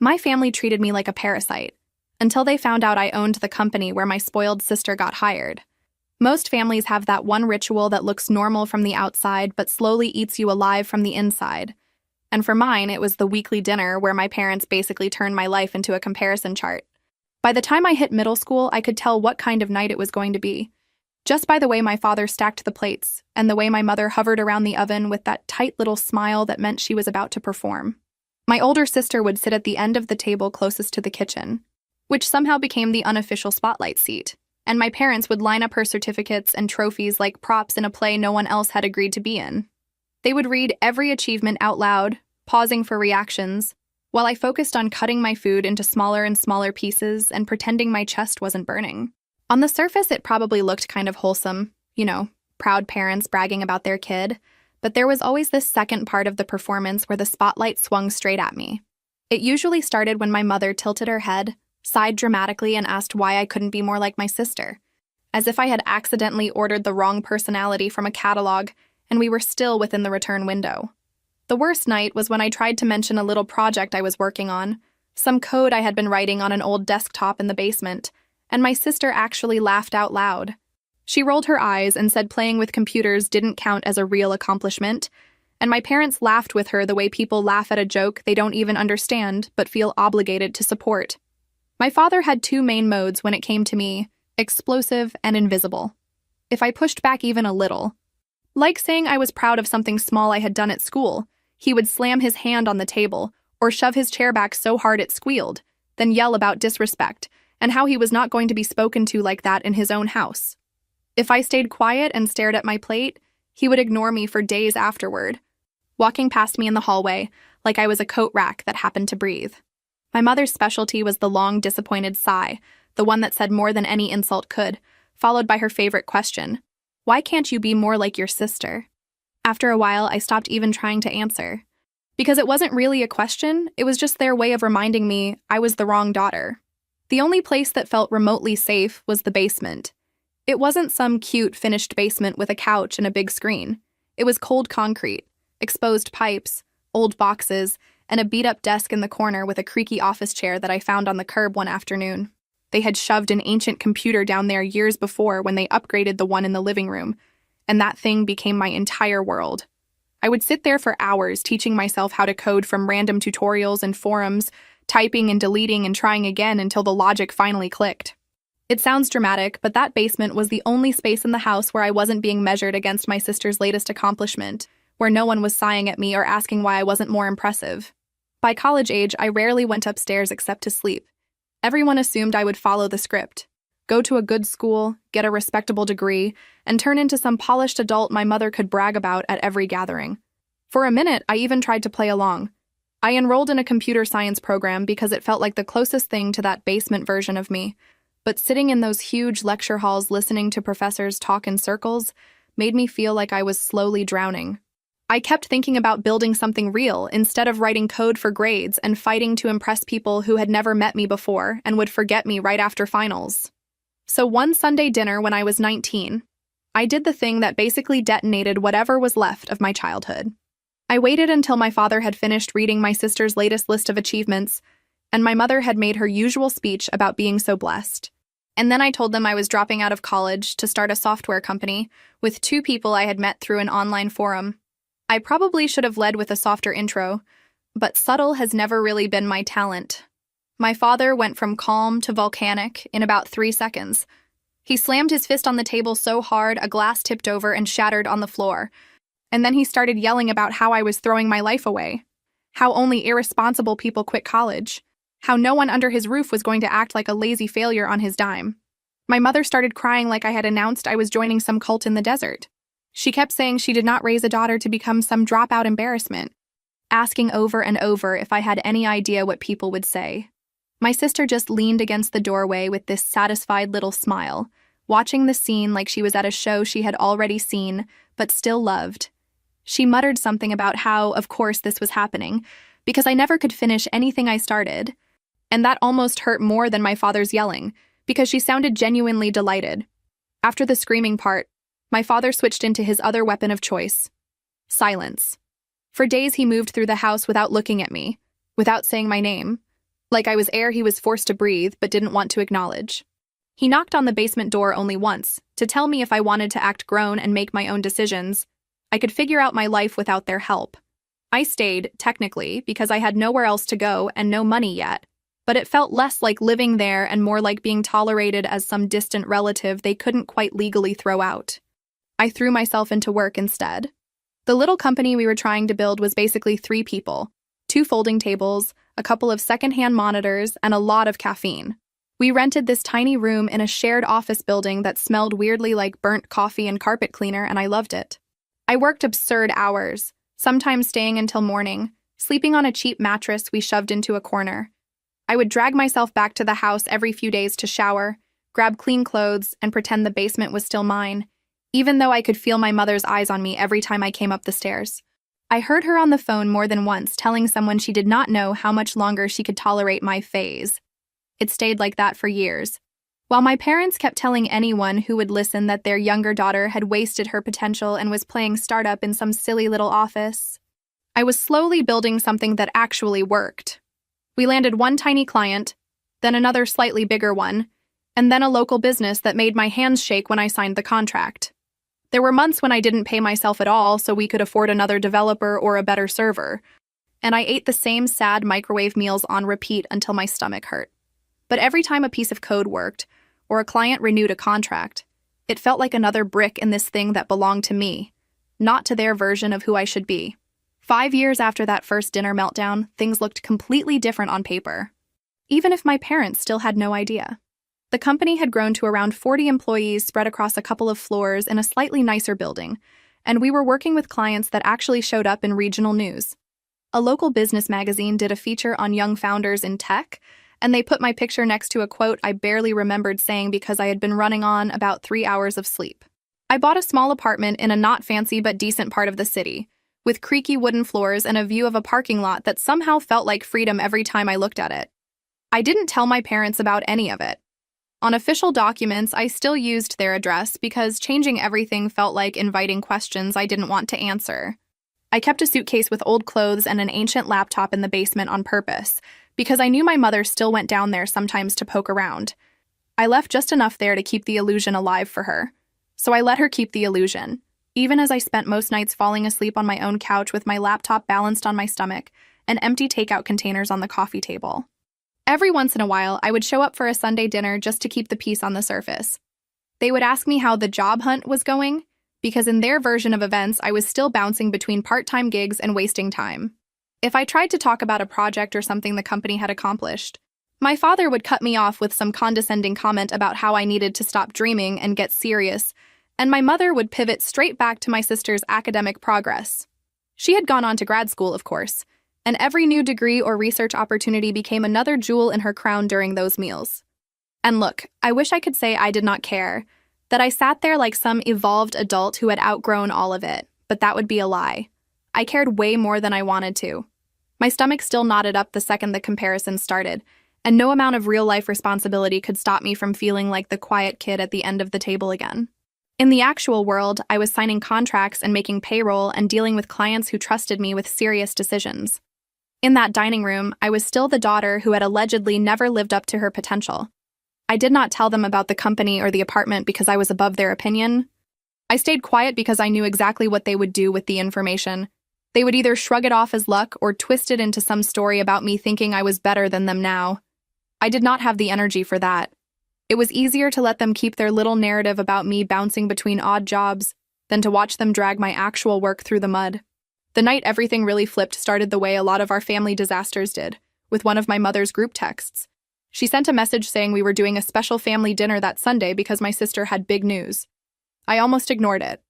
My family treated me like a parasite, until they found out I owned the company where my spoiled sister got hired. Most families have that one ritual that looks normal from the outside but slowly eats you alive from the inside. And for mine, it was the weekly dinner where my parents basically turned my life into a comparison chart. By the time I hit middle school, I could tell what kind of night it was going to be, just by the way my father stacked the plates and the way my mother hovered around the oven with that tight little smile that meant she was about to perform. My older sister would sit at the end of the table closest to the kitchen, which somehow became the unofficial spotlight seat, and my parents would line up her certificates and trophies like props in a play no one else had agreed to be in. They would read every achievement out loud, pausing for reactions, while I focused on cutting my food into smaller and smaller pieces and pretending my chest wasn't burning. On the surface, it probably looked kind of wholesome, proud parents bragging about their kid, but there was always this second part of the performance where the spotlight swung straight at me. It usually started when my mother tilted her head, sighed dramatically, and asked why I couldn't be more like my sister, as if I had accidentally ordered the wrong personality from a catalog and we were still within the return window. The worst night was when I tried to mention a little project I was working on, some code I had been writing on an old desktop in the basement, and my sister actually laughed out loud. She rolled her eyes and said playing with computers didn't count as a real accomplishment, and my parents laughed with her the way people laugh at a joke they don't even understand but feel obligated to support. My father had two main modes when it came to me: explosive and invisible. If I pushed back even a little, like saying I was proud of something small I had done at school, he would slam his hand on the table or shove his chair back so hard it squealed, then yell about disrespect and how he was not going to be spoken to like that in his own house. If I stayed quiet and stared at my plate, he would ignore me for days afterward, walking past me in the hallway like I was a coat rack that happened to breathe. My mother's specialty was the long, disappointed sigh, the one that said more than any insult could, followed by her favorite question: "Why can't you be more like your sister?" After a while, I stopped even trying to answer. Because it wasn't really a question, it was just their way of reminding me I was the wrong daughter. The only place that felt remotely safe was the basement. It wasn't some cute, finished basement with a couch and a big screen. It was cold concrete, exposed pipes, old boxes, and a beat-up desk in the corner with a creaky office chair that I found on the curb one afternoon. They had shoved an ancient computer down there years before when they upgraded the one in the living room, and that thing became my entire world. I would sit there for hours teaching myself how to code from random tutorials and forums, typing and deleting and trying again until the logic finally clicked. It sounds dramatic, but that basement was the only space in the house where I wasn't being measured against my sister's latest accomplishment, where no one was sighing at me or asking why I wasn't more impressive. By college age, I rarely went upstairs except to sleep. Everyone assumed I would follow the script: go to a good school, get a respectable degree, and turn into some polished adult my mother could brag about at every gathering. For a minute, I even tried to play along. I enrolled in a computer science program because it felt like the closest thing to that basement version of me, but sitting in those huge lecture halls listening to professors talk in circles made me feel like I was slowly drowning. I kept thinking about building something real instead of writing code for grades and fighting to impress people who had never met me before and would forget me right after finals. So one Sunday dinner when I was 19, I did the thing that basically detonated whatever was left of my childhood. I waited until my father had finished reading my sister's latest list of achievements, and my mother had made her usual speech about being so blessed. And then I told them I was dropping out of college to start a software company with two people I had met through an online forum. I probably should have led with a softer intro, but subtle has never really been my talent. My father went from calm to volcanic in about 3 seconds. He slammed his fist on the table so hard a glass tipped over and shattered on the floor. And then he started yelling about how I was throwing my life away, how only irresponsible people quit college, how no one under his roof was going to act like a lazy failure on his dime. My mother started crying like I had announced I was joining some cult in the desert. She kept saying she did not raise a daughter to become some dropout embarrassment, asking over and over if I had any idea what people would say. My sister just leaned against the doorway with this satisfied little smile, watching the scene like she was at a show she had already seen, but still loved. She muttered something about how, of course, this was happening, because I never could finish anything I started, and that almost hurt more than my father's yelling, because she sounded genuinely delighted. After the screaming part, my father switched into his other weapon of choice: silence. For days he moved through the house without looking at me, without saying my name, like I was air he was forced to breathe but didn't want to acknowledge. He knocked on the basement door only once, to tell me if I wanted to act grown and make my own decisions. I could figure out my life without their help. I stayed, technically, because I had nowhere else to go and no money yet, but it felt less like living there and more like being tolerated as some distant relative they couldn't quite legally throw out. I threw myself into work instead. The little company we were trying to build was basically 3 people, 2 folding tables, a couple of secondhand monitors, and a lot of caffeine. We rented this tiny room in a shared office building that smelled weirdly like burnt coffee and carpet cleaner, and I loved it. I worked absurd hours, sometimes staying until morning, sleeping on a cheap mattress we shoved into a corner. I would drag myself back to the house every few days to shower, grab clean clothes, and pretend the basement was still mine, even though I could feel my mother's eyes on me every time I came up the stairs. I heard her on the phone more than once telling someone she did not know how much longer she could tolerate my phase. It stayed like that for years. While my parents kept telling anyone who would listen that their younger daughter had wasted her potential and was playing startup in some silly little office, I was slowly building something that actually worked. We landed one tiny client, then another slightly bigger one, and then a local business that made my hands shake when I signed the contract. There were months when I didn't pay myself at all so we could afford another developer or a better server, and I ate the same sad microwave meals on repeat until my stomach hurt. But every time a piece of code worked, or a client renewed a contract, it felt like another brick in this thing that belonged to me, not to their version of who I should be. 5 years after that first dinner meltdown, things looked completely different on paper, even if my parents still had no idea. The company had grown to around 40 employees spread across a couple of floors in a slightly nicer building, and we were working with clients that actually showed up in regional news. A local business magazine did a feature on young founders in tech, and they put my picture next to a quote I barely remembered saying because I had been running on about 3 hours of sleep. I bought a small apartment in a not fancy but decent part of the city, with creaky wooden floors and a view of a parking lot that somehow felt like freedom every time I looked at it. I didn't tell my parents about any of it. On official documents, I still used their address because changing everything felt like inviting questions I didn't want to answer. I kept a suitcase with old clothes and an ancient laptop in the basement on purpose, because I knew my mother still went down there sometimes to poke around. I left just enough there to keep the illusion alive for her. So I let her keep the illusion, even as I spent most nights falling asleep on my own couch with my laptop balanced on my stomach and empty takeout containers on the coffee table. Every once in a while, I would show up for a Sunday dinner just to keep the peace on the surface. They would ask me how the job hunt was going, because in their version of events, I was still bouncing between part-time gigs and wasting time. If I tried to talk about a project or something the company had accomplished, my father would cut me off with some condescending comment about how I needed to stop dreaming and get serious, and my mother would pivot straight back to my sister's academic progress. She had gone on to grad school, of course, and every new degree or research opportunity became another jewel in her crown during those meals. And look, I wish I could say I did not care, that I sat there like some evolved adult who had outgrown all of it, but that would be a lie. I cared way more than I wanted to. My stomach still knotted up the second the comparison started, and no amount of real-life responsibility could stop me from feeling like the quiet kid at the end of the table again. In the actual world, I was signing contracts and making payroll and dealing with clients who trusted me with serious decisions. In that dining room, I was still the daughter who had allegedly never lived up to her potential. I did not tell them about the company or the apartment because I was above their opinion. I stayed quiet because I knew exactly what they would do with the information. They would either shrug it off as luck or twist it into some story about me thinking I was better than them now. I did not have the energy for that. It was easier to let them keep their little narrative about me bouncing between odd jobs than to watch them drag my actual work through the mud. The night everything really flipped started the way a lot of our family disasters did, with one of my mother's group texts. She sent a message saying we were doing a special family dinner that Sunday because my sister had big news. I almost ignored it.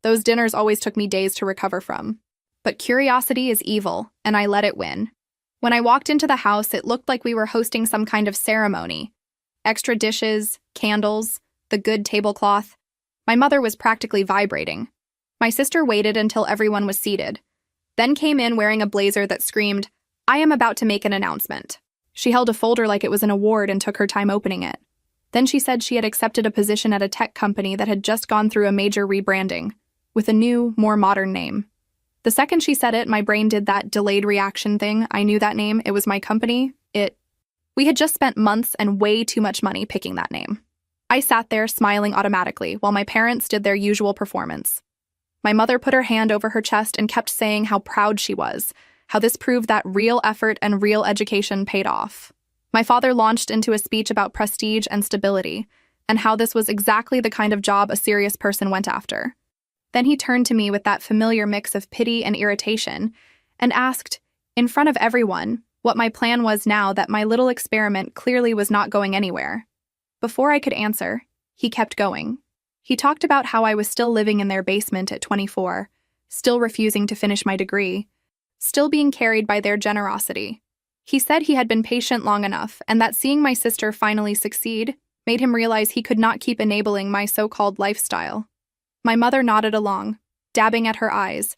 Those dinners always took me days to recover from. But curiosity is evil, and I let it win. When I walked into the house, it looked like we were hosting some kind of ceremony. Extra dishes, candles, the good tablecloth. My mother was practically vibrating. My sister waited until everyone was seated, then came in wearing a blazer that screamed, "I am about to make an announcement." She held a folder like it was an award and took her time opening it. Then she said she had accepted a position at a tech company that had just gone through a major rebranding, with a new, more modern name. The second she said it, my brain did that delayed reaction thing. I knew that name. It was my company. We had just spent months and way too much money picking that name. I sat there smiling automatically while my parents did their usual performance. My mother put her hand over her chest and kept saying how proud she was, how this proved that real effort and real education paid off. My father launched into a speech about prestige and stability, and how this was exactly the kind of job a serious person went after. Then he turned to me with that familiar mix of pity and irritation and asked, in front of everyone, what my plan was now that my little experiment clearly was not going anywhere. Before I could answer, he kept going. He talked about how I was still living in their basement at 24, still refusing to finish my degree, still being carried by their generosity. He said he had been patient long enough and that seeing my sister finally succeed made him realize he could not keep enabling my so-called lifestyle. My mother nodded along, dabbing at her eyes,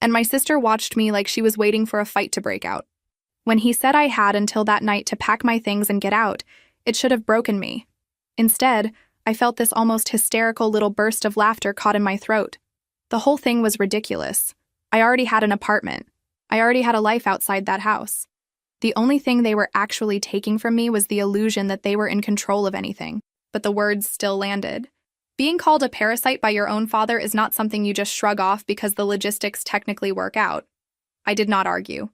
and my sister watched me like she was waiting for a fight to break out. When he said I had until that night to pack my things and get out, it should have broken me. Instead, I felt this almost hysterical little burst of laughter caught in my throat. The whole thing was ridiculous. I already had an apartment. I already had a life outside that house. The only thing they were actually taking from me was the illusion that they were in control of anything. But the words still landed. Being called a parasite by your own father is not something you just shrug off because the logistics technically work out. I did not argue.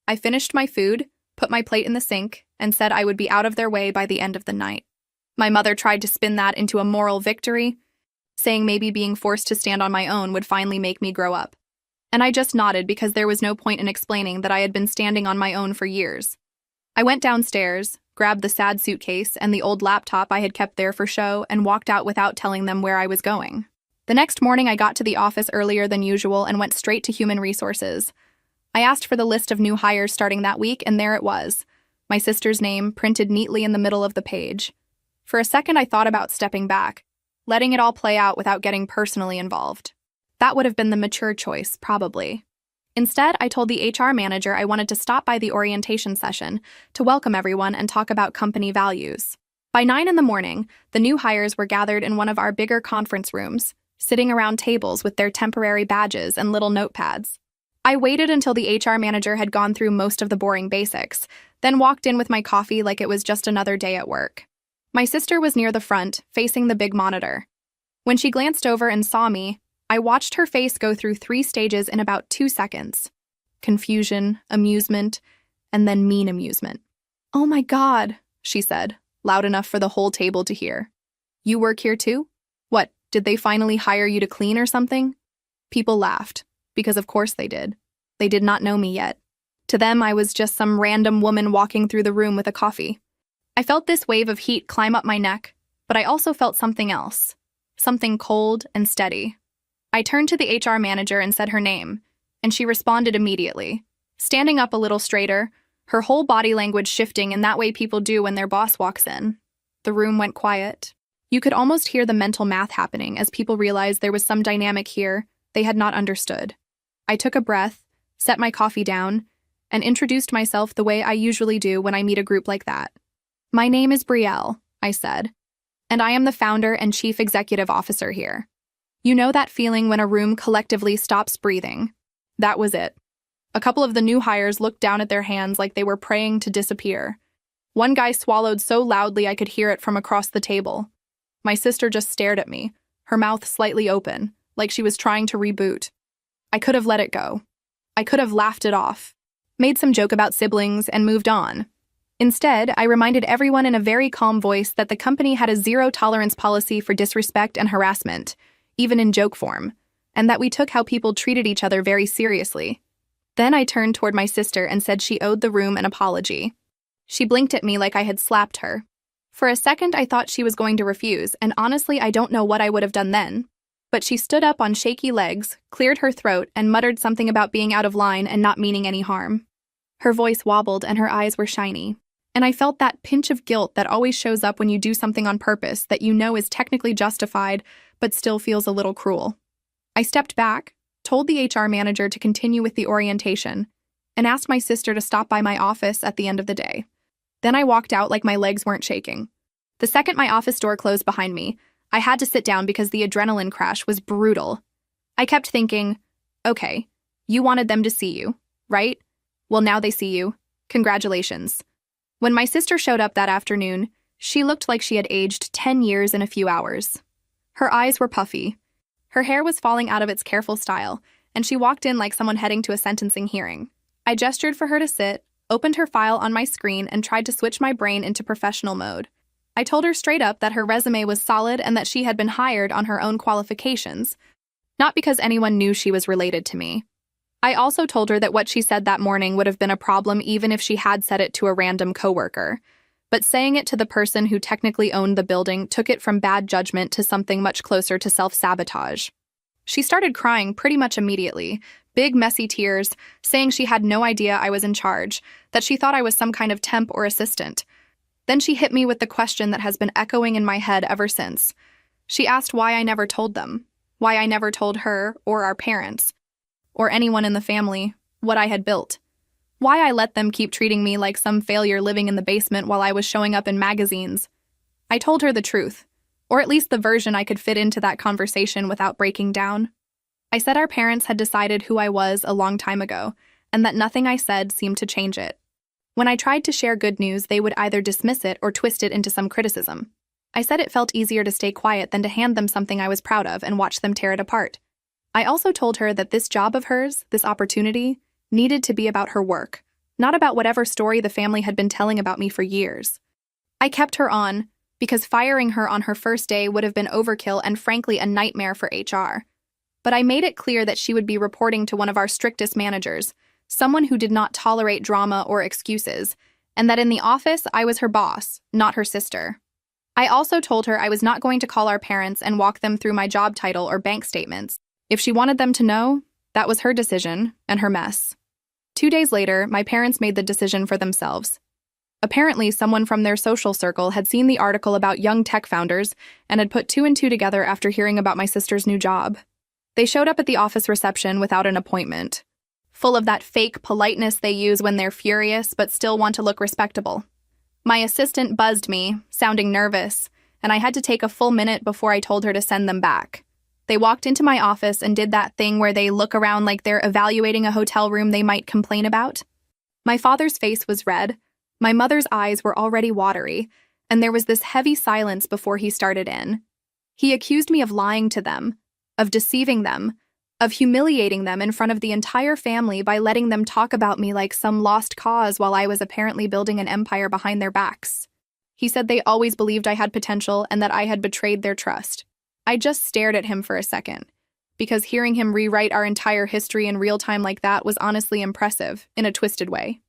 I finished my food, put my plate in the sink, and said I would be out of their way by the end of the night. My mother tried to spin that into a moral victory, saying maybe being forced to stand on my own would finally make me grow up. And I just nodded because there was no point in explaining that I had been standing on my own for years. I went downstairs, grabbed the sad suitcase and the old laptop I had kept there for show, and walked out without telling them where I was going. The next morning, I got to the office earlier than usual and went straight to human resources. I asked for the list of new hires starting that week, and there it was, my sister's name printed neatly in the middle of the page. For a second, I thought about stepping back, letting it all play out without getting personally involved. That would have been the mature choice, probably. Instead, I told the HR manager I wanted to stop by the orientation session to welcome everyone and talk about company values. By 9 in the morning, the new hires were gathered in one of our bigger conference rooms, sitting around tables with their temporary badges and little notepads. I waited until the HR manager had gone through most of the boring basics, then walked in with my coffee like it was just another day at work. My sister was near the front, facing the big monitor. When she glanced over and saw me, I watched her face go through 3 stages in about 2 seconds. Confusion, amusement, and then mean amusement. "Oh my God," she said, loud enough for the whole table to hear. "You work here too? What, did they finally hire you to clean or something?" People laughed, because of course they did. They did not know me yet. To them, I was just some random woman walking through the room with a coffee. I felt this wave of heat climb up my neck, but I also felt something else. Something cold and steady. I turned to the HR manager and said her name, and she responded immediately, standing up a little straighter, her whole body language shifting in that way people do when their boss walks in. The room went quiet. You could almost hear the mental math happening as people realized there was some dynamic here they had not understood. I took a breath, set my coffee down, and introduced myself the way I usually do when I meet a group like that. "My name is Brielle," I said, "and I am the founder and chief executive officer here." You know that feeling when a room collectively stops breathing? That was it. A couple of the new hires looked down at their hands like they were praying to disappear. One guy swallowed so loudly I could hear it from across the table. My sister just stared at me, her mouth slightly open, like she was trying to reboot. I could have let it go. I could have laughed it off, made some joke about siblings, and moved on. Instead, I reminded everyone in a very calm voice that the company had a zero-tolerance policy for disrespect and harassment, even in joke form, and that we took how people treated each other very seriously. Then I turned toward my sister and said she owed the room an apology. She blinked at me like I had slapped her. For a second, I thought she was going to refuse, and honestly, I don't know what I would have done then. But she stood up on shaky legs, cleared her throat, and muttered something about being out of line and not meaning any harm. Her voice wobbled and her eyes were shiny. And I felt that pinch of guilt that always shows up when you do something on purpose that you know is technically justified, but still feels a little cruel. I stepped back, told the HR manager to continue with the orientation, and asked my sister to stop by my office at the end of the day. Then I walked out like my legs weren't shaking. The second my office door closed behind me, I had to sit down because the adrenaline crash was brutal. I kept thinking, okay, you wanted them to see you, right? Well, now they see you. Congratulations. When my sister showed up that afternoon, she looked like she had aged 10 years in a few hours. Her eyes were puffy. Her hair was falling out of its careful style, and she walked in like someone heading to a sentencing hearing. I gestured for her to sit, opened her file on my screen, and tried to switch my brain into professional mode. I told her straight up that her resume was solid and that she had been hired on her own qualifications, not because anyone knew she was related to me. I also told her that what she said that morning would have been a problem even if she had said it to a random coworker. But saying it to the person who technically owned the building took it from bad judgment to something much closer to self-sabotage. She started crying pretty much immediately, big messy tears, saying she had no idea I was in charge, that she thought I was some kind of temp or assistant. Then she hit me with the question that has been echoing in my head ever since. She asked why I never told them, why I never told her or our parents, or anyone in the family, what I had built. Why I let them keep treating me like some failure living in the basement while I was showing up in magazines. I told her the truth, or at least the version I could fit into that conversation without breaking down. I said our parents had decided who I was a long time ago, and that nothing I said seemed to change it. When I tried to share good news, they would either dismiss it or twist it into some criticism. I said it felt easier to stay quiet than to hand them something I was proud of and watch them tear it apart. I also told her that this job of hers, this opportunity, needed to be about her work, not about whatever story the family had been telling about me for years. I kept her on, because firing her on her first day would have been overkill and frankly a nightmare for HR. But I made it clear that she would be reporting to one of our strictest managers, someone who did not tolerate drama or excuses, and that in the office I was her boss, not her sister. I also told her I was not going to call our parents and walk them through my job title or bank statements. If she wanted them to know, that was her decision and her mess. 2 days later, my parents made the decision for themselves. Apparently, someone from their social circle had seen the article about young tech founders and had put 2 and 2 together after hearing about my sister's new job. They showed up at the office reception without an appointment, full of that fake politeness they use when they're furious but still want to look respectable. My assistant buzzed me, sounding nervous, and I had to take a full minute before I told her to send them back. They walked into my office and did that thing where they look around like they're evaluating a hotel room they might complain about. My father's face was red, my mother's eyes were already watery, and there was this heavy silence before he started in. He accused me of lying to them, of deceiving them, of humiliating them in front of the entire family by letting them talk about me like some lost cause while I was apparently building an empire behind their backs. He said they always believed I had potential and that I had betrayed their trust. I just stared at him for a second, because hearing him rewrite our entire history in real time like that was honestly impressive, in a twisted way.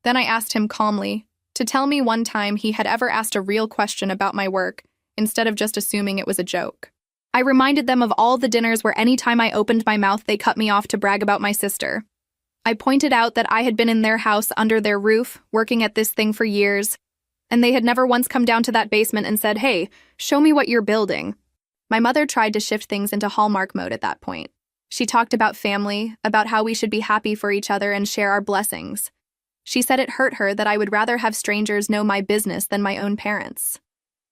Then I asked him calmly to tell me one time he had ever asked a real question about my work, instead of just assuming it was a joke. I reminded them of all the dinners where any time I opened my mouth they cut me off to brag about my sister. I pointed out that I had been in their house under their roof, working at this thing for years, and they had never once come down to that basement and said, "Hey, show me what you're building." My mother tried to shift things into Hallmark mode at that point. She talked about family, about how we should be happy for each other and share our blessings. She said it hurt her that I would rather have strangers know my business than my own parents.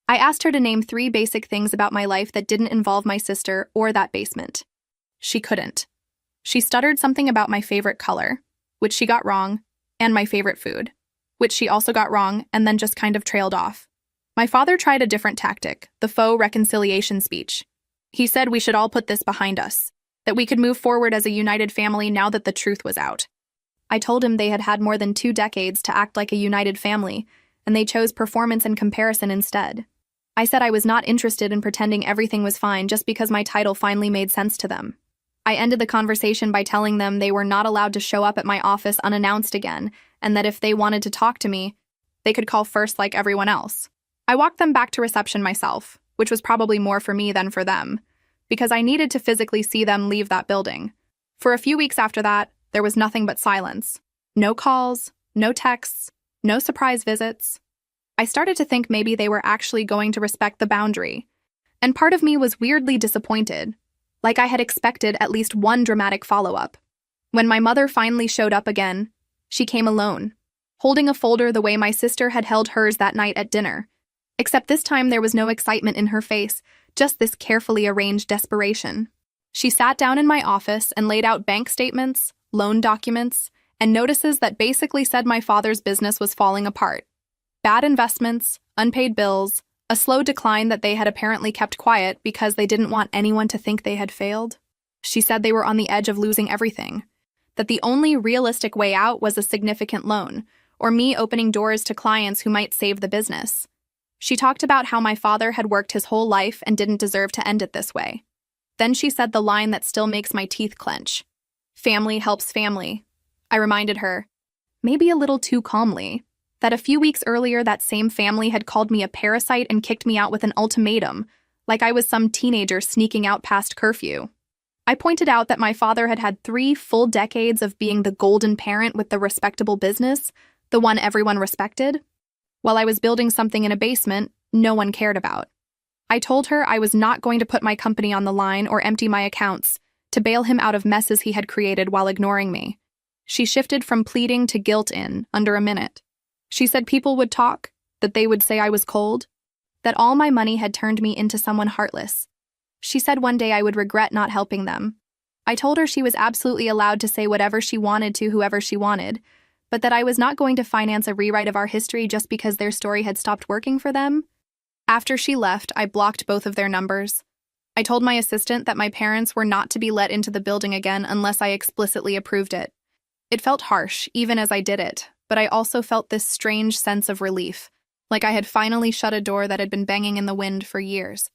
I asked her to name 3 basic things about my life that didn't involve my sister or that basement. She couldn't. She stuttered something about my favorite color, which she got wrong, and my favorite food, which she also got wrong and then just kind of trailed off. My father tried a different tactic, the faux reconciliation speech. He said we should all put this behind us, that we could move forward as a united family now that the truth was out. I told him they had had more than 2 decades to act like a united family, and they chose performance and comparison instead. I said I was not interested in pretending everything was fine just because my title finally made sense to them. I ended the conversation by telling them they were not allowed to show up at my office unannounced again, and that if they wanted to talk to me, they could call first like everyone else. I walked them back to reception myself, which was probably more for me than for them, because I needed to physically see them leave that building. For a few weeks after that, there was nothing but silence. No calls, no texts, no surprise visits. I started to think maybe they were actually going to respect the boundary, and part of me was weirdly disappointed, like I had expected at least one dramatic follow-up. When my mother finally showed up again, she came alone, holding a folder the way my sister had held hers that night at dinner. Except this time there was no excitement in her face, just this carefully arranged desperation. She sat down in my office and laid out bank statements, loan documents, and notices that basically said my father's business was falling apart. bad investments, unpaid bills, a slow decline that they had apparently kept quiet because they didn't want anyone to think they had failed. She said they were on the edge of losing everything, that the only realistic way out was a significant loan, or me opening doors to clients who might save the business. She talked about how my father had worked his whole life and didn't deserve to end it this way. Then she said the line that still makes my teeth clench. Family helps family. I reminded her, maybe a little too calmly, that a few weeks earlier that same family had called me a parasite and kicked me out with an ultimatum, like I was some teenager sneaking out past curfew. I pointed out that my father had had 3 full decades of being the golden parent with the respectable business, the one everyone respected, while I was building something in a basement no one cared about. I told her I was not going to put my company on the line or empty my accounts to bail him out of messes he had created while ignoring me. She shifted from pleading to guilt in under a minute. She said people would talk, that they would say I was cold, that all my money had turned me into someone heartless. She said one day I would regret not helping them. I told her she was absolutely allowed to say whatever she wanted to whoever she wanted, but that I was not going to finance a rewrite of our history just because their story had stopped working for them. After she left, I blocked both of their numbers. I told my assistant that my parents were not to be let into the building again unless I explicitly approved it. It felt harsh, even as I did it, but I also felt this strange sense of relief, like I had finally shut a door that had been banging in the wind for years.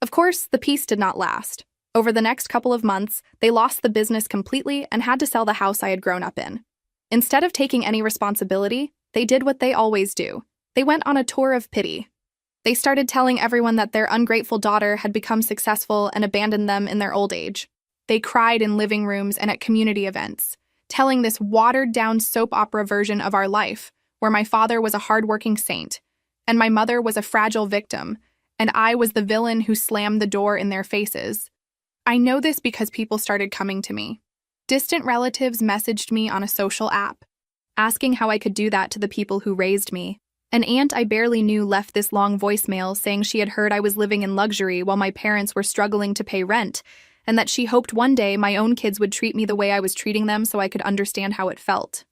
Of course, the peace did not last. Over the next couple of months, they lost the business completely and had to sell the house I had grown up in. Instead of taking any responsibility, they did what they always do. They went on a tour of pity. They started telling everyone that their ungrateful daughter had become successful and abandoned them in their old age. They cried in living rooms and at community events, telling this watered-down soap opera version of our life, where my father was a hardworking saint, and my mother was a fragile victim, and I was the villain who slammed the door in their faces. I know this because people started coming to me. Distant relatives messaged me on a social app, asking how I could do that to the people who raised me. An aunt I barely knew left this long voicemail saying she had heard I was living in luxury while my parents were struggling to pay rent, and that she hoped one day my own kids would treat me the way I was treating them so I could understand how it felt.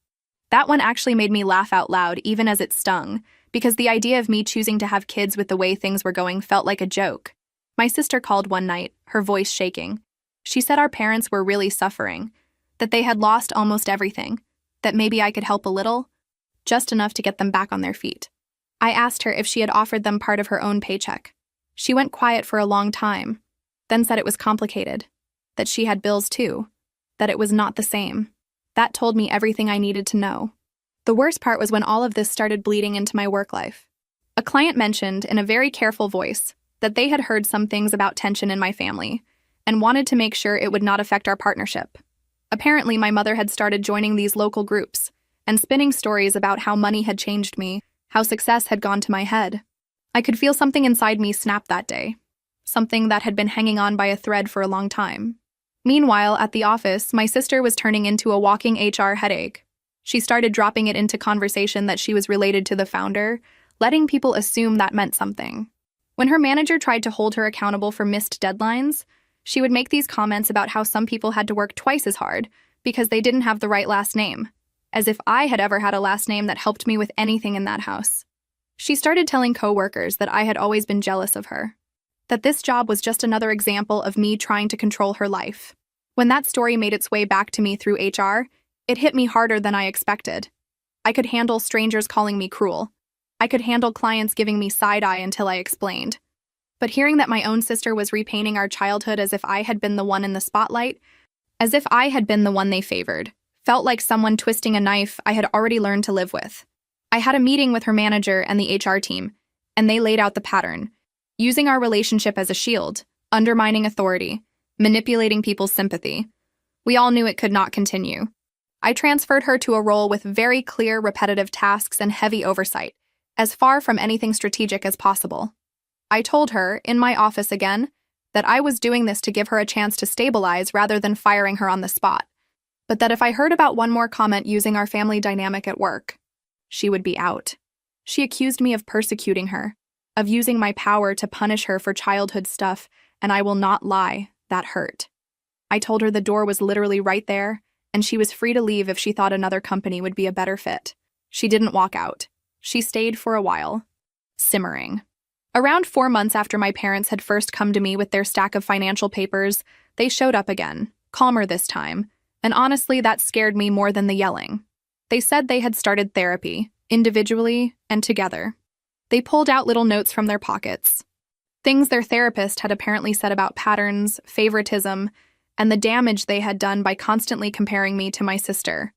That one actually made me laugh out loud, even as it stung, because the idea of me choosing to have kids with the way things were going felt like a joke. My sister called one night, her voice shaking. She said our parents were really suffering, that they had lost almost everything, that maybe I could help a little, just enough to get them back on their feet. I asked her if she had offered them part of her own paycheck. She went quiet for a long time, then said it was complicated, that she had bills too, that it was not the same. That told me everything I needed to know. The worst part was when all of this started bleeding into my work life. A client mentioned, in a very careful voice, that they had heard some things about tension in my family and wanted to make sure it would not affect our partnership. Apparently, my mother had started joining these local groups and spinning stories about how money had changed me, how success had gone to my head. I could feel something inside me snap that day, something that had been hanging on by a thread for a long time. Meanwhile, at the office, my sister was turning into a walking HR headache. She started dropping it into conversation that she was related to the founder, letting people assume that meant something. When her manager tried to hold her accountable for missed deadlines, she would make these comments about how some people had to work twice as hard because they didn't have the right last name, as if I had ever had a last name that helped me with anything in that house. She started telling coworkers that I had always been jealous of her, that this job was just another example of me trying to control her life. When that story made its way back to me through HR, it hit me harder than I expected. I could handle strangers calling me cruel. I could handle clients giving me side-eye until I explained. But hearing that my own sister was repainting our childhood as if I had been the one in the spotlight, as if I had been the one they favored, felt like someone twisting a knife I had already learned to live with. I had a meeting with her manager and the HR team, and they laid out the pattern, using our relationship as a shield, undermining authority, manipulating people's sympathy. We all knew it could not continue. I transferred her to a role with very clear, repetitive tasks and heavy oversight, as far from anything strategic as possible. I told her, in my office again, that I was doing this to give her a chance to stabilize rather than firing her on the spot, but that if I heard about one more comment using our family dynamic at work, she would be out. She accused me of persecuting her, of using my power to punish her for childhood stuff, and I will not lie, that hurt. I told her the door was literally right there, and she was free to leave if she thought another company would be a better fit. She didn't walk out. She stayed for a while, simmering. Around 4 months after my parents had first come to me with their stack of financial papers, they showed up again, calmer this time, and honestly, that scared me more than the yelling. They said they had started therapy, individually and together. They pulled out little notes from their pockets. Things their therapist had apparently said about patterns, favoritism, and the damage they had done by constantly comparing me to my sister.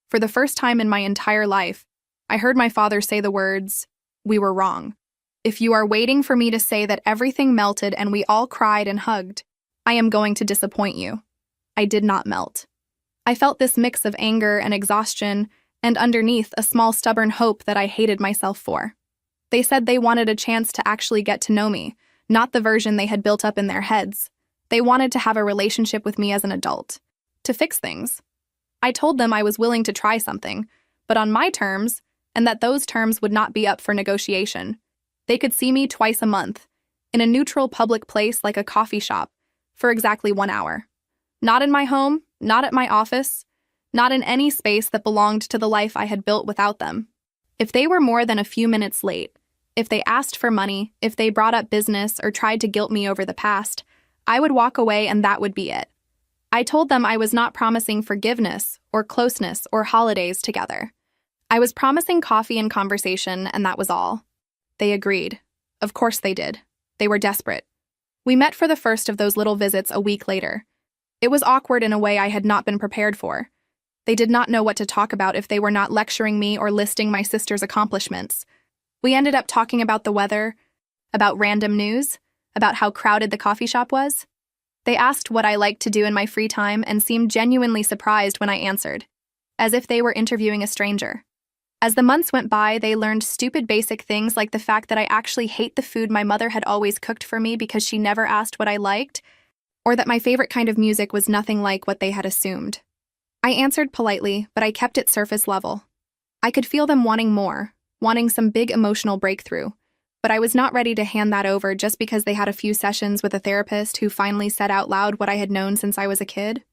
For the first time in my entire life, I heard my father say the words, "We were wrong. If you are waiting for me to say that everything melted and we all cried and hugged, I am going to disappoint you." I did not melt. I felt this mix of anger and exhaustion, and underneath a small stubborn hope that I hated myself for. They said they wanted a chance to actually get to know me, not the version they had built up in their heads. They wanted to have a relationship with me as an adult, to fix things. I told them I was willing to try something, but on my terms, and that those terms would not be up for negotiation. They could see me twice a month, in a neutral public place like a coffee shop, for exactly 1 hour. Not in my home, not at my office, not in any space that belonged to the life I had built without them. If they were more than a few minutes late, if they asked for money, if they brought up business or tried to guilt me over the past, I would walk away and that would be it. I told them I was not promising forgiveness or closeness or holidays together. I was promising coffee and conversation, and that was all. They agreed. Of course they did. They were desperate. We met for the first of those little visits a week later. It was awkward in a way I had not been prepared for. They did not know what to talk about if they were not lecturing me or listing my sister's accomplishments. We ended up talking about the weather, about random news, about how crowded the coffee shop was. They asked what I liked to do in my free time and seemed genuinely surprised when I answered, as if they were interviewing a stranger. As the months went by, they learned stupid basic things like the fact that I actually hate the food my mother had always cooked for me because she never asked what I liked, or that my favorite kind of music was nothing like what they had assumed. I answered politely, but I kept it surface level. I could feel them wanting more, wanting some big emotional breakthrough, but I was not ready to hand that over just because they had a few sessions with a therapist who finally said out loud what I had known since I was a kid.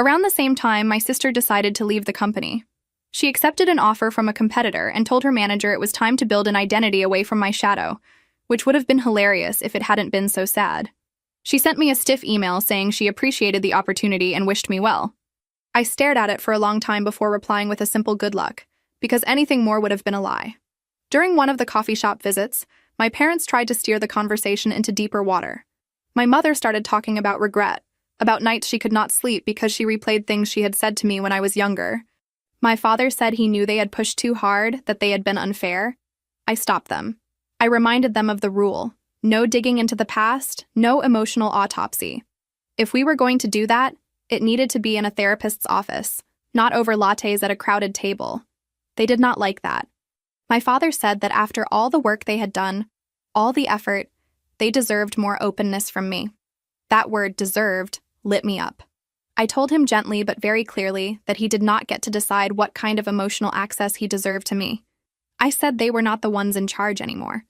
Around the same time, my sister decided to leave the company. She accepted an offer from a competitor and told her manager it was time to build an identity away from my shadow, which would have been hilarious if it hadn't been so sad. She sent me a stiff email saying she appreciated the opportunity and wished me well. I stared at it for a long time before replying with a simple good luck, because anything more would have been a lie. During one of the coffee shop visits, my parents tried to steer the conversation into deeper water. My mother started talking about regret, about nights she could not sleep because she replayed things she had said to me when I was younger. My father said he knew they had pushed too hard, that they had been unfair. I stopped them. I reminded them of the rule: no digging into the past, no emotional autopsy. If we were going to do that, it needed to be in a therapist's office, not over lattes at a crowded table. They did not like that. My father said that after all the work they had done, all the effort, they deserved more openness from me. That word, deserved, lit me up. I told him gently but very clearly that he did not get to decide what kind of emotional access he deserved to me. I said they were not the ones in charge anymore.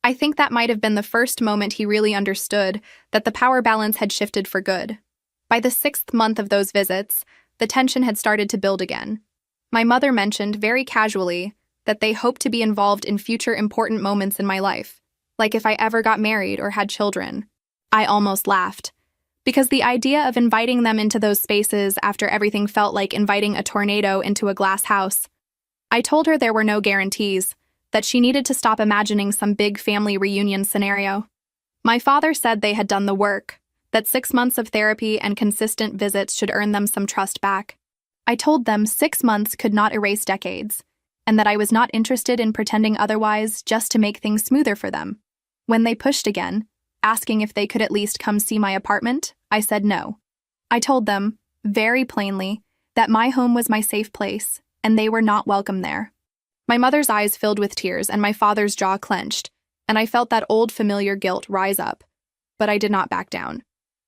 I think that might have been the first moment he really understood that the power balance had shifted for good. By the 6th month of those visits, the tension had started to build again. My mother mentioned, very casually, that they hoped to be involved in future important moments in my life, like if I ever got married or had children. I almost laughed, because the idea of inviting them into those spaces after everything felt like inviting a tornado into a glass house. I told her there were no guarantees, that she needed to stop imagining some big family reunion scenario. My father said they had done the work, that 6 months of therapy and consistent visits should earn them some trust back. I told them 6 months could not erase decades, and that I was not interested in pretending otherwise just to make things smoother for them. When they pushed again, asking if they could at least come see my apartment, I said no. I told them, very plainly, that my home was my safe place, and they were not welcome there. My mother's eyes filled with tears and my father's jaw clenched, and I felt that old familiar guilt rise up. But I did not back down.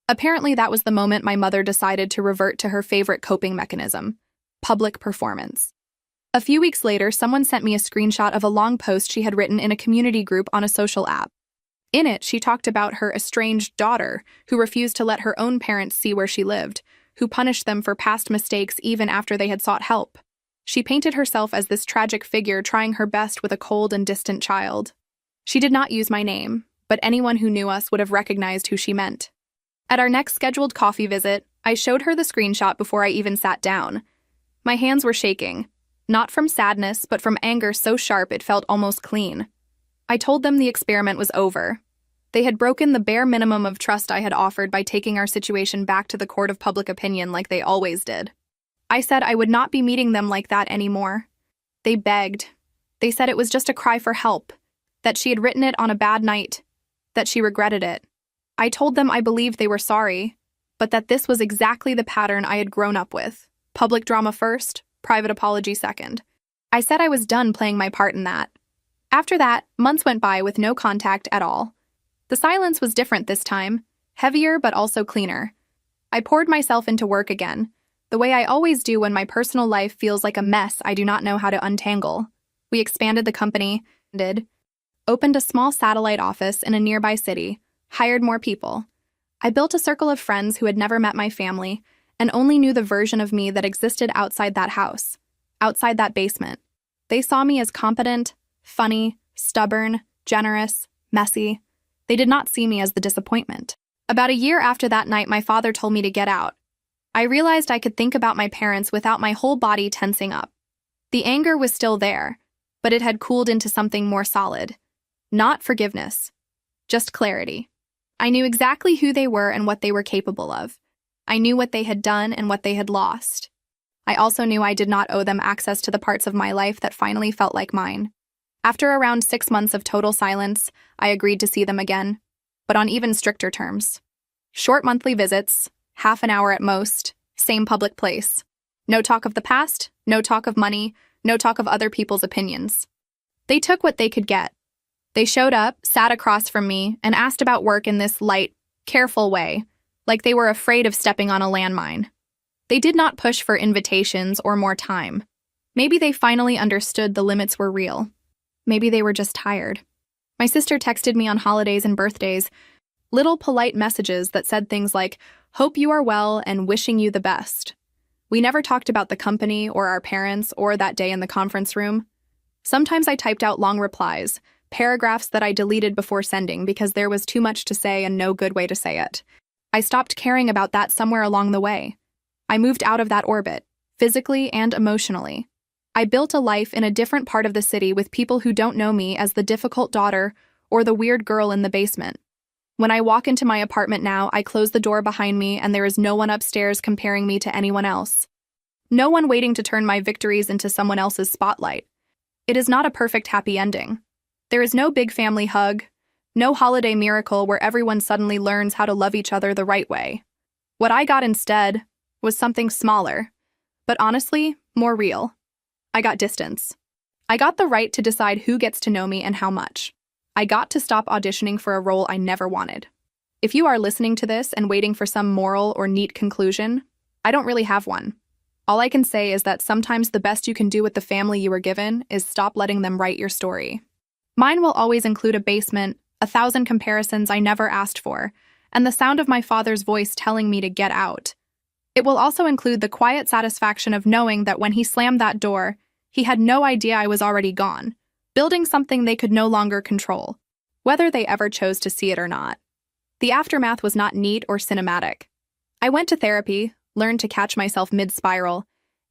Apparently that was the moment my mother decided to revert to her favorite coping mechanism: public performance. A few weeks later, someone sent me a screenshot of a long post she had written in a community group on a social app. In it, she talked about her estranged daughter, who refused to let her own parents see where she lived, who punished them for past mistakes even after they had sought help. She painted herself as this tragic figure trying her best with a cold and distant child. She did not use my name, but anyone who knew us would have recognized who she meant. At our next scheduled coffee visit, I showed her the screenshot before I even sat down. My hands were shaking, not from sadness, but from anger so sharp it felt almost clean. I told them the experiment was over. They had broken the bare minimum of trust I had offered by taking our situation back to the court of public opinion like they always did. I said I would not be meeting them like that anymore. They begged. They said it was just a cry for help, that she had written it on a bad night, that she regretted it. I told them I believed they were sorry, but that this was exactly the pattern I had grown up with. Public drama first, private apology second. I said I was done playing my part in that. After that, months went by with no contact at all. The silence was different this time, heavier but also cleaner. I poured myself into work again, the way I always do when my personal life feels like a mess I do not know how to untangle. We expanded the company, opened a small satellite office in a nearby city, hired more people. I built a circle of friends who had never met my family and only knew the version of me that existed outside that house, outside that basement. They saw me as competent, funny, stubborn, generous, messy. They did not see me as the disappointment. About a year after that night, my father told me to get out. I realized I could think about my parents without my whole body tensing up. The anger was still there, but it had cooled into something more solid. Not forgiveness, just clarity. I knew exactly who they were and what they were capable of. I knew what they had done and what they had lost. I also knew I did not owe them access to the parts of my life that finally felt like mine. After around 6 months of total silence, I agreed to see them again, but on even stricter terms. Short monthly visits, half an hour at most, same public place. No talk of the past, no talk of money, no talk of other people's opinions. They took what they could get. They showed up, sat across from me, and asked about work in this light, careful way, like they were afraid of stepping on a landmine. They did not push for invitations or more time. Maybe they finally understood the limits were real. Maybe they were just tired. My sister texted me on holidays and birthdays, little polite messages that said things like, "Hope you are well and wishing you the best." We never talked about the company or our parents or that day in the conference room. Sometimes I typed out long replies, paragraphs that I deleted before sending because there was too much to say and no good way to say it. I stopped caring about that somewhere along the way. I moved out of that orbit, physically and emotionally. I built a life in a different part of the city with people who don't know me as the difficult daughter or the weird girl in the basement. When I walk into my apartment now, I close the door behind me and there is no one upstairs comparing me to anyone else. No one waiting to turn my victories into someone else's spotlight. It is not a perfect happy ending. There is no big family hug, no holiday miracle where everyone suddenly learns how to love each other the right way. What I got instead was something smaller, but honestly, more real. I got distance. I got the right to decide who gets to know me and how much. I got to stop auditioning for a role I never wanted. If you are listening to this and waiting for some moral or neat conclusion, I don't really have one. All I can say is that sometimes the best you can do with the family you were given is stop letting them write your story. Mine will always include a basement, 1,000 comparisons I never asked for, and the sound of my father's voice telling me to get out. It will also include the quiet satisfaction of knowing that when he slammed that door, he had no idea I was already gone, building something they could no longer control, whether they ever chose to see it or not. The aftermath was not neat or cinematic. I went to therapy, learned to catch myself mid-spiral,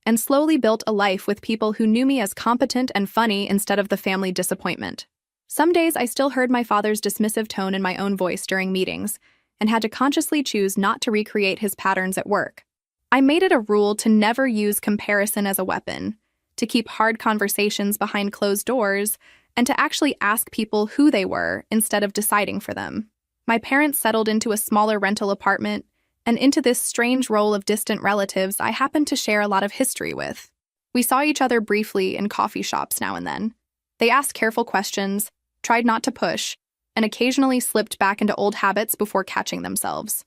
and slowly built a life with people who knew me as competent and funny instead of the family disappointment. Some days I still heard my father's dismissive tone in my own voice during meetings, and had to consciously choose not to recreate his patterns at work. I made it a rule to never use comparison as a weapon, to keep hard conversations behind closed doors, and to actually ask people who they were instead of deciding for them. My parents settled into a smaller rental apartment, and into this strange role of distant relatives I happened to share a lot of history with. We saw each other briefly in coffee shops now and then. They asked careful questions, tried not to push, and occasionally slipped back into old habits before catching themselves.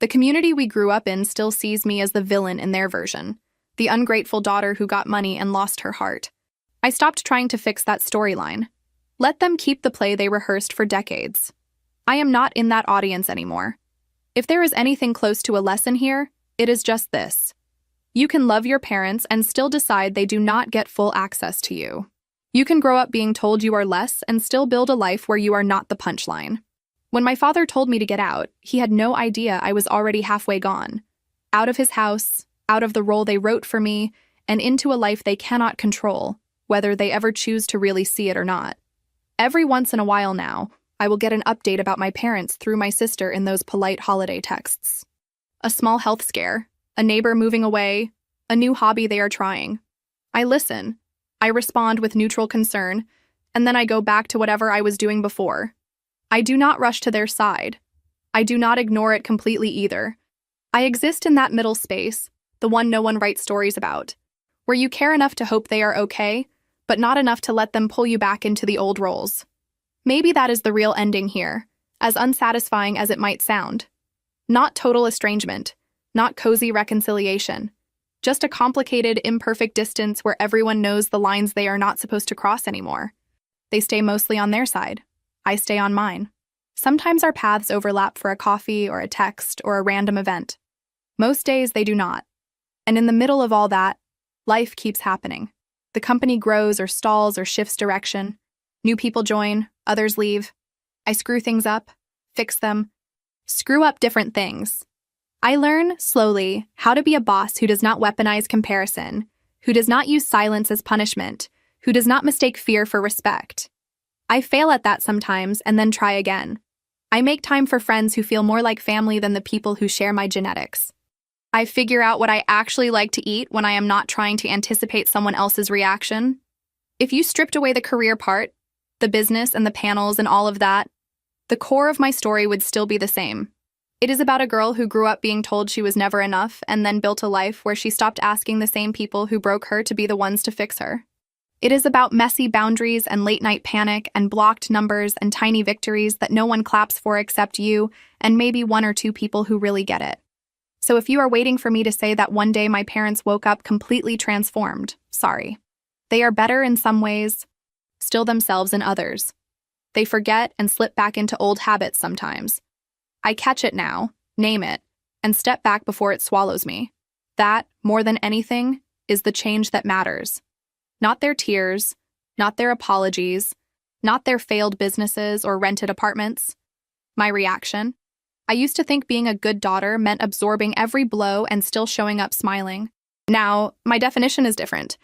The community we grew up in still sees me as the villain in their version, the ungrateful daughter who got money and lost her heart. I stopped trying to fix that storyline. Let them keep the play they rehearsed for decades. I am not in that audience anymore. If there is anything close to a lesson here, it is just this. You can love your parents and still decide they do not get full access to you. You can grow up being told you are less and still build a life where you are not the punchline. When my father told me to get out, he had no idea I was already halfway gone. Out of his house, out of the role they wrote for me, and into a life they cannot control, whether they ever choose to really see it or not. Every once in a while now, I will get an update about my parents through my sister in those polite holiday texts. A small health scare, a neighbor moving away, a new hobby they are trying. I listen. I respond with neutral concern, and then I go back to whatever I was doing before. I do not rush to their side. I do not ignore it completely either. I exist in that middle space, the one no one writes stories about, where you care enough to hope they are okay, but not enough to let them pull you back into the old roles. Maybe that is the real ending here, as unsatisfying as it might sound. Not total estrangement, not cozy reconciliation. Just a complicated, imperfect distance where everyone knows the lines they are not supposed to cross anymore. They stay mostly on their side. I stay on mine. Sometimes our paths overlap for a coffee or a text or a random event. Most days they do not. And in the middle of all that, life keeps happening. The company grows or stalls or shifts direction. New people join, others leave. I screw things up, fix them, screw up different things. I learn, slowly, how to be a boss who does not weaponize comparison, who does not use silence as punishment, who does not mistake fear for respect. I fail at that sometimes and then try again. I make time for friends who feel more like family than the people who share my genetics. I figure out what I actually like to eat when I am not trying to anticipate someone else's reaction. If you stripped away the career part, the business and the panels and all of that, the core of my story would still be the same. It is about a girl who grew up being told she was never enough and then built a life where she stopped asking the same people who broke her to be the ones to fix her. It is about messy boundaries and late-night panic and blocked numbers and tiny victories that no one claps for except you and maybe one or two people who really get it. So if you are waiting for me to say that one day my parents woke up completely transformed, sorry. They are better in some ways, still themselves in others. They forget and slip back into old habits sometimes. I catch it now, name it, and step back before it swallows me. That, more than anything, is the change that matters. Not their tears, not their apologies, not their failed businesses or rented apartments. My reaction? I used to think being a good daughter meant absorbing every blow and still showing up smiling. Now, my definition is different.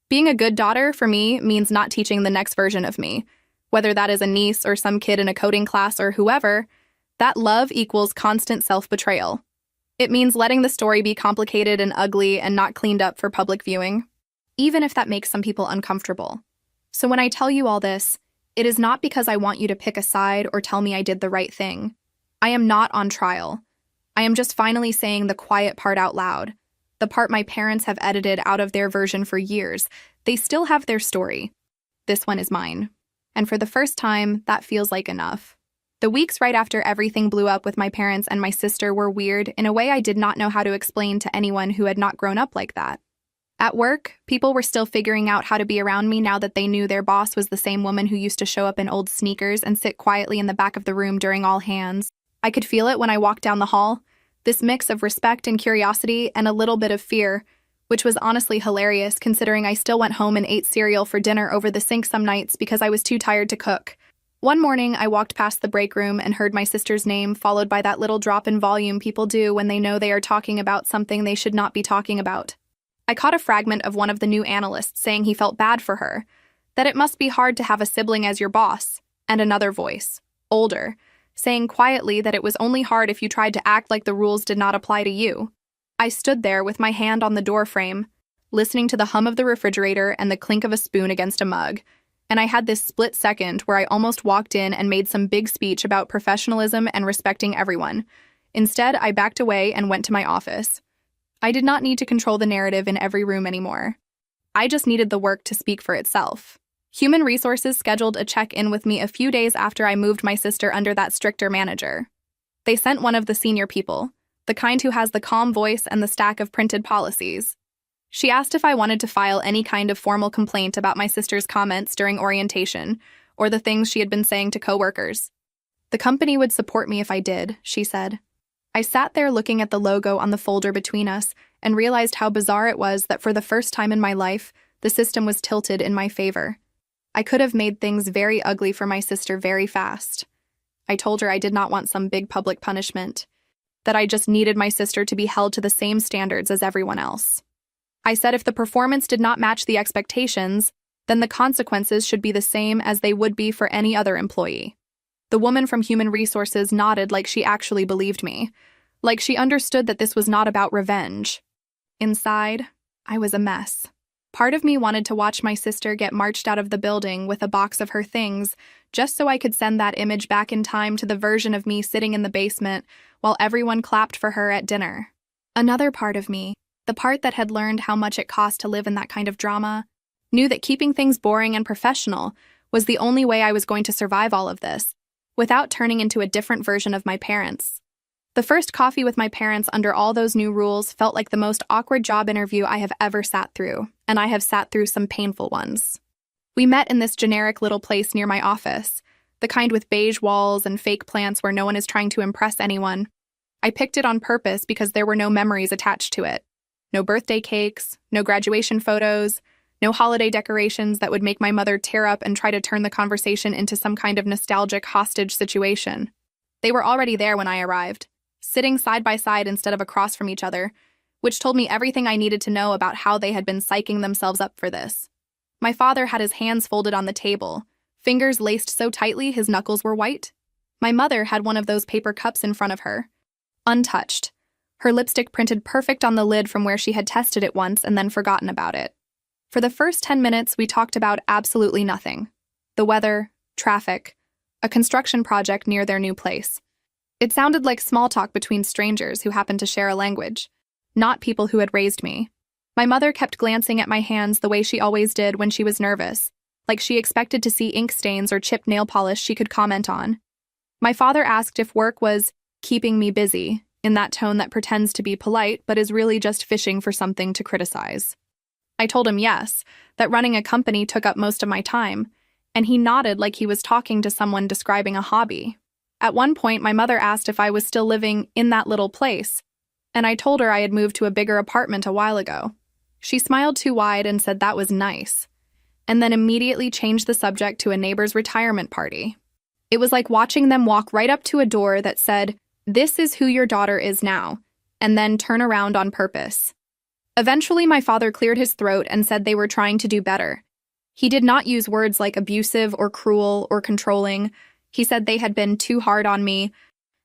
Being a good daughter, for me, means not teaching the next version of me. Whether that is a niece or some kid in a coding class or whoever, that love equals constant self-betrayal. It means letting the story be complicated and ugly and not cleaned up for public viewing, even if that makes some people uncomfortable. So when I tell you all this, it is not because I want you to pick a side or tell me I did the right thing. I am not on trial. I am just finally saying the quiet part out loud, the part my parents have edited out of their version for years. They still have their story. This one is mine. And for the first time, that feels like enough. The weeks right after everything blew up with my parents and my sister were weird in a way I did not know how to explain to anyone who had not grown up like that. At work, people were still figuring out how to be around me now that they knew their boss was the same woman who used to show up in old sneakers and sit quietly in the back of the room during all hands. I could feel it when I walked down the hall, this mix of respect and curiosity and a little bit of fear, which was honestly hilarious considering I still went home and ate cereal for dinner over the sink some nights because I was too tired to cook. One morning, I walked past the break room and heard my sister's name, followed by that little drop in volume people do when they know they are talking about something they should not be talking about. I caught a fragment of one of the new analysts saying he felt bad for her, that it must be hard to have a sibling as your boss, and another voice, older, saying quietly that it was only hard if you tried to act like the rules did not apply to you. I stood there with my hand on the door frame, listening to the hum of the refrigerator and the clink of a spoon against a mug, and I had this split second where I almost walked in and made some big speech about professionalism and respecting everyone. Instead, I backed away and went to my office. I did not need to control the narrative in every room anymore. I just needed the work to speak for itself. Human Resources scheduled a check-in with me a few days after I moved my sister under that stricter manager. They sent one of the senior people, the kind who has the calm voice and the stack of printed policies. She asked if I wanted to file any kind of formal complaint about my sister's comments during orientation or the things she had been saying to coworkers. The company would support me if I did, she said. I sat there looking at the logo on the folder between us and realized how bizarre it was that for the first time in my life, the system was tilted in my favor. I could have made things very ugly for my sister very fast. I told her I did not want some big public punishment, that I just needed my sister to be held to the same standards as everyone else. I said if the performance did not match the expectations, then the consequences should be the same as they would be for any other employee. The woman from Human Resources nodded like she actually believed me, like she understood that this was not about revenge. Inside, I was a mess. Part of me wanted to watch my sister get marched out of the building with a box of her things, just so I could send that image back in time to the version of me sitting in the basement while everyone clapped for her at dinner. Another part of me, the part that had learned how much it cost to live in that kind of drama, knew that keeping things boring and professional was the only way I was going to survive all of this, without turning into a different version of my parents. The first coffee with my parents under all those new rules felt like the most awkward job interview I have ever sat through, and I have sat through some painful ones. We met in this generic little place near my office, the kind with beige walls and fake plants where no one is trying to impress anyone. I picked it on purpose because there were no memories attached to it. No birthday cakes, no graduation photos, no holiday decorations that would make my mother tear up and try to turn the conversation into some kind of nostalgic hostage situation. They were already there when I arrived, sitting side by side instead of across from each other, which told me everything I needed to know about how they had been psyching themselves up for this. My father had his hands folded on the table, fingers laced so tightly his knuckles were white. My mother had one of those paper cups in front of her, untouched, her lipstick printed perfect on the lid from where she had tested it once and then forgotten about it. For the first 10 minutes, we talked about absolutely nothing. The weather, traffic, a construction project near their new place. It sounded like small talk between strangers who happened to share a language, not people who had raised me. My mother kept glancing at my hands the way she always did when she was nervous, like she expected to see ink stains or chipped nail polish she could comment on. My father asked if work was keeping me busy, in that tone that pretends to be polite but is really just fishing for something to criticize. I told him yes, that running a company took up most of my time, and he nodded like he was talking to someone describing a hobby. At one point, my mother asked if I was still living in that little place, and I told her I had moved to a bigger apartment a while ago. She smiled too wide and said that was nice, and then immediately changed the subject to a neighbor's retirement party. It was like watching them walk right up to a door that said, "This is who your daughter is now," and then turn around on purpose. Eventually, my father cleared his throat and said they were trying to do better. He did not use words like abusive or cruel or controlling. He said they had been too hard on me,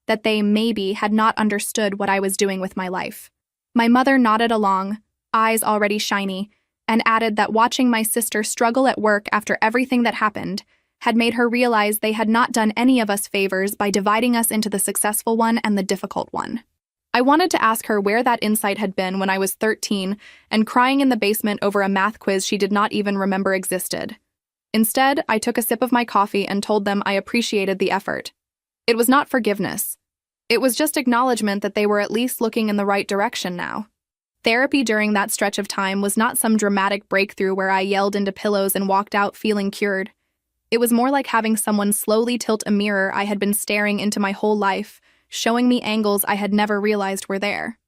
that they maybe had not understood what I was doing with my life. My mother nodded along, eyes already shiny, and added that watching my sister struggle at work after everything that happened had made her realize they had not done any of us favors by dividing us into the successful one and the difficult one. I wanted to ask her where that insight had been when I was 13 and crying in the basement over a math quiz she did not even remember existed. Instead, I took a sip of my coffee and told them I appreciated the effort. It was not forgiveness. It was just acknowledgement that they were at least looking in the right direction now. Therapy during that stretch of time was not some dramatic breakthrough where I yelled into pillows and walked out feeling cured. It was more like having someone slowly tilt a mirror I had been staring into my whole life, showing me angles I had never realized were there.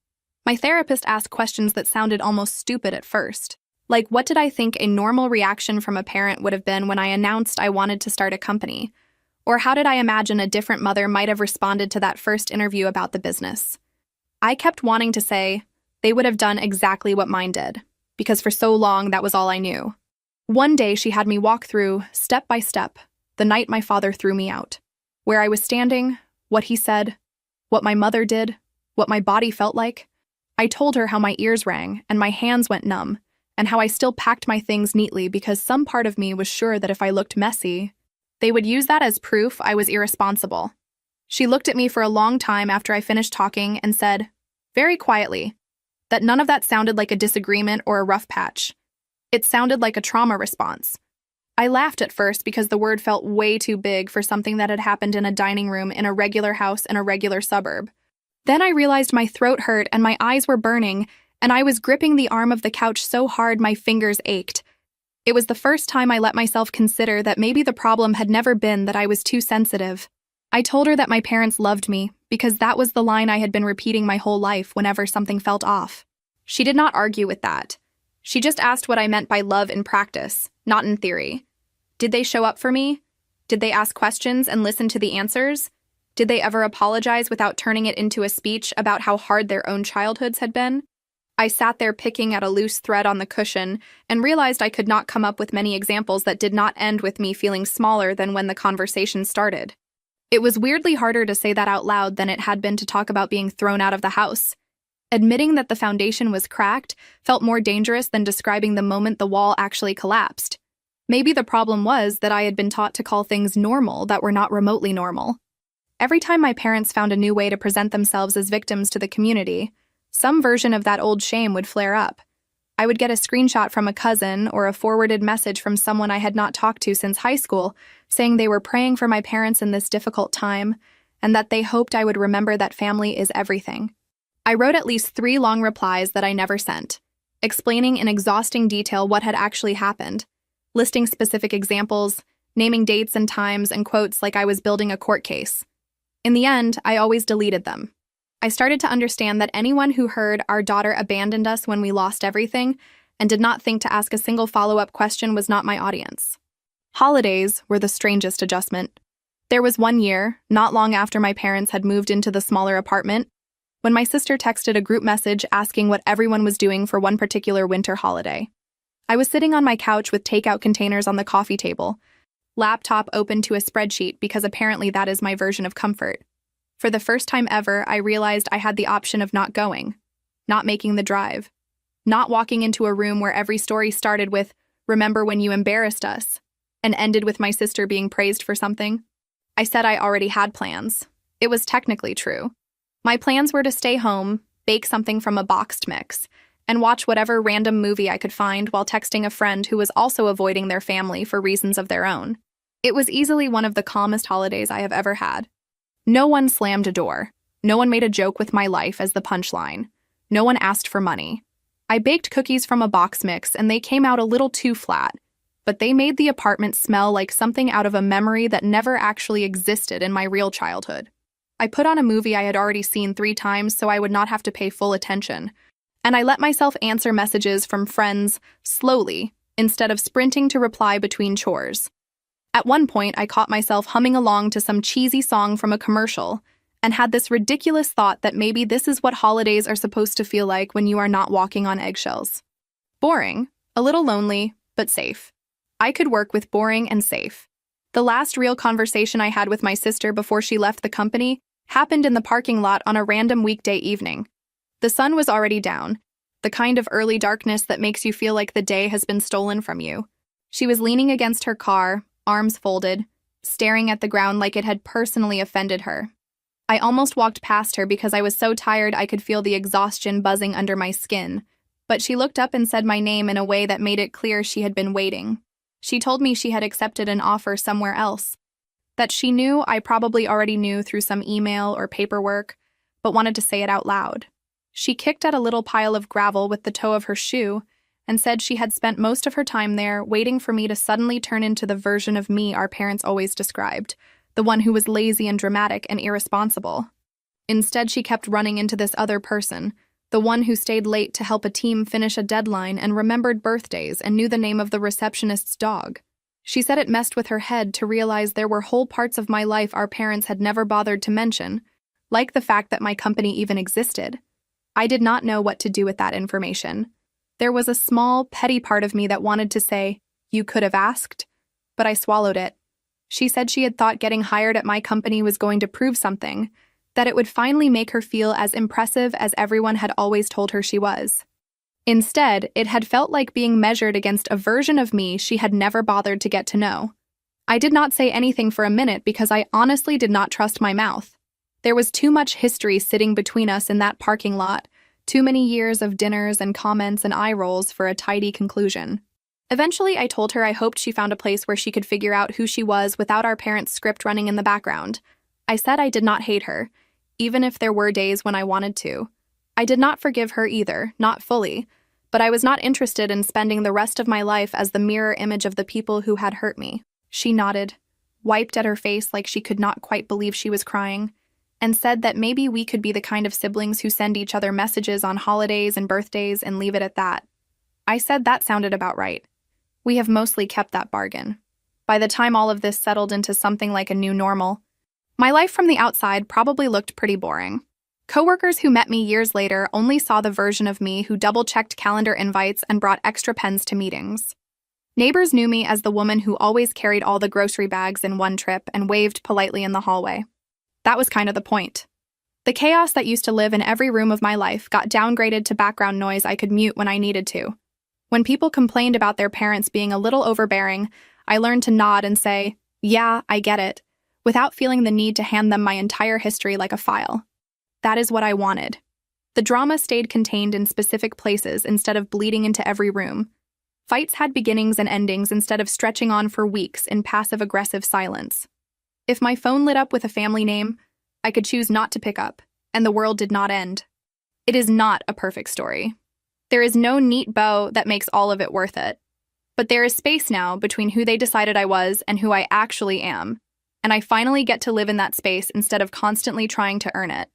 My therapist asked questions that sounded almost stupid at first. Like, what did I think a normal reaction from a parent would have been when I announced I wanted to start a company? Or how did I imagine a different mother might have responded to that first interview about the business? I kept wanting to say they would have done exactly what mine did, because for so long that was all I knew. One day she had me walk through, step by step, the night my father threw me out. Where I was standing, what he said, what my mother did, what my body felt like. I told her how my ears rang and my hands went numb, and how I still packed my things neatly because some part of me was sure that if I looked messy, they would use that as proof I was irresponsible. She looked at me for a long time after I finished talking and said, very quietly, that none of that sounded like a disagreement or a rough patch. It sounded like a trauma response. I laughed at first because the word felt way too big for something that had happened in a dining room in a regular house in a regular suburb. Then I realized my throat hurt and my eyes were burning, and I was gripping the arm of the couch so hard my fingers ached. It was the first time I let myself consider that maybe the problem had never been that I was too sensitive. I told her that my parents loved me, because that was the line I had been repeating my whole life whenever something felt off. She did not argue with that. She just asked what I meant by love in practice, not in theory. Did they show up for me? Did they ask questions and listen to the answers? Did they ever apologize without turning it into a speech about how hard their own childhoods had been? I sat there picking at a loose thread on the cushion and realized I could not come up with many examples that did not end with me feeling smaller than when the conversation started. It was weirdly harder to say that out loud than it had been to talk about being thrown out of the house. Admitting that the foundation was cracked felt more dangerous than describing the moment the wall actually collapsed. Maybe the problem was that I had been taught to call things normal that were not remotely normal. Every time my parents found a new way to present themselves as victims to the community, some version of that old shame would flare up. I would get a screenshot from a cousin or a forwarded message from someone I had not talked to since high school, saying they were praying for my parents in this difficult time, and that they hoped I would remember that family is everything. I wrote at least 3 long replies that I never sent, explaining in exhausting detail what had actually happened, listing specific examples, naming dates and times and quotes like I was building a court case. In the end, I always deleted them. I started to understand that anyone who heard our daughter abandoned us when we lost everything and did not think to ask a single follow-up question was not my audience. Holidays were the strangest adjustment. There was one year, not long after my parents had moved into the smaller apartment, when my sister texted a group message asking what everyone was doing for one particular winter holiday. I was sitting on my couch with takeout containers on the coffee table, laptop open to a spreadsheet because apparently that is my version of comfort. For the first time ever, I realized I had the option of not going, not making the drive, not walking into a room where every story started with, "Remember when you embarrassed us," and ended with my sister being praised for something. I said I already had plans. It was technically true. My plans were to stay home, bake something from a boxed mix, and watch whatever random movie I could find while texting a friend who was also avoiding their family for reasons of their own. It was easily one of the calmest holidays I have ever had. No one slammed a door. No one made a joke with my life as the punchline. No one asked for money. I baked cookies from a box mix and they came out a little too flat, but they made the apartment smell like something out of a memory that never actually existed in my real childhood. I put on a movie I had already seen 3 times so I would not have to pay full attention, and I let myself answer messages from friends slowly instead of sprinting to reply between chores. At one point, I caught myself humming along to some cheesy song from a commercial and had this ridiculous thought that maybe this is what holidays are supposed to feel like when you are not walking on eggshells. Boring, a little lonely, but safe. I could work with boring and safe. The last real conversation I had with my sister before she left the company happened in the parking lot on a random weekday evening. The sun was already down, the kind of early darkness that makes you feel like the day has been stolen from you. She was leaning against her car, arms folded, staring at the ground like it had personally offended her. I almost walked past her because I was so tired I could feel the exhaustion buzzing under my skin, but she looked up and said my name in a way that made it clear she had been waiting. She told me she had accepted an offer somewhere else, that she knew I probably already knew through some email or paperwork, but wanted to say it out loud. She kicked at a little pile of gravel with the toe of her shoe and said she had spent most of her time there waiting for me to suddenly turn into the version of me our parents always described, the one who was lazy and dramatic and irresponsible. Instead, she kept running into this other person, the one who stayed late to help a team finish a deadline and remembered birthdays and knew the name of the receptionist's dog. She said it messed with her head to realize there were whole parts of my life our parents had never bothered to mention, like the fact that my company even existed. I did not know what to do with that information. There was a small, petty part of me that wanted to say, "You could have asked," but I swallowed it. She said she had thought getting hired at my company was going to prove something, that it would finally make her feel as impressive as everyone had always told her she was. Instead, it had felt like being measured against a version of me she had never bothered to get to know. I did not say anything for a minute because I honestly did not trust my mouth. There was too much history sitting between us in that parking lot, too many years of dinners and comments and eye rolls for a tidy conclusion. Eventually, I told her I hoped she found a place where she could figure out who she was without our parents' script running in the background. I said I did not hate her, even if there were days when I wanted to. I did not forgive her either, not fully, but I was not interested in spending the rest of my life as the mirror image of the people who had hurt me. She nodded, wiped at her face like she could not quite believe she was crying, and said that maybe we could be the kind of siblings who send each other messages on holidays and birthdays and leave it at that. I said that sounded about right. We have mostly kept that bargain. By the time all of this settled into something like a new normal, my life from the outside probably looked pretty boring. Coworkers who met me years later only saw the version of me who double-checked calendar invites and brought extra pens to meetings. Neighbors knew me as the woman who always carried all the grocery bags in one trip and waved politely in the hallway. That was kind of the point. The chaos that used to live in every room of my life got downgraded to background noise I could mute when I needed to. When people complained about their parents being a little overbearing, I learned to nod and say, "Yeah, I get it," without feeling the need to hand them my entire history like a file. That is what I wanted. The drama stayed contained in specific places instead of bleeding into every room. Fights had beginnings and endings instead of stretching on for weeks in passive-aggressive silence. If my phone lit up with a family name, I could choose not to pick up, and the world did not end. It is not a perfect story. There is no neat bow that makes all of it worth it. But there is space now between who they decided I was and who I actually am, and I finally get to live in that space instead of constantly trying to earn it.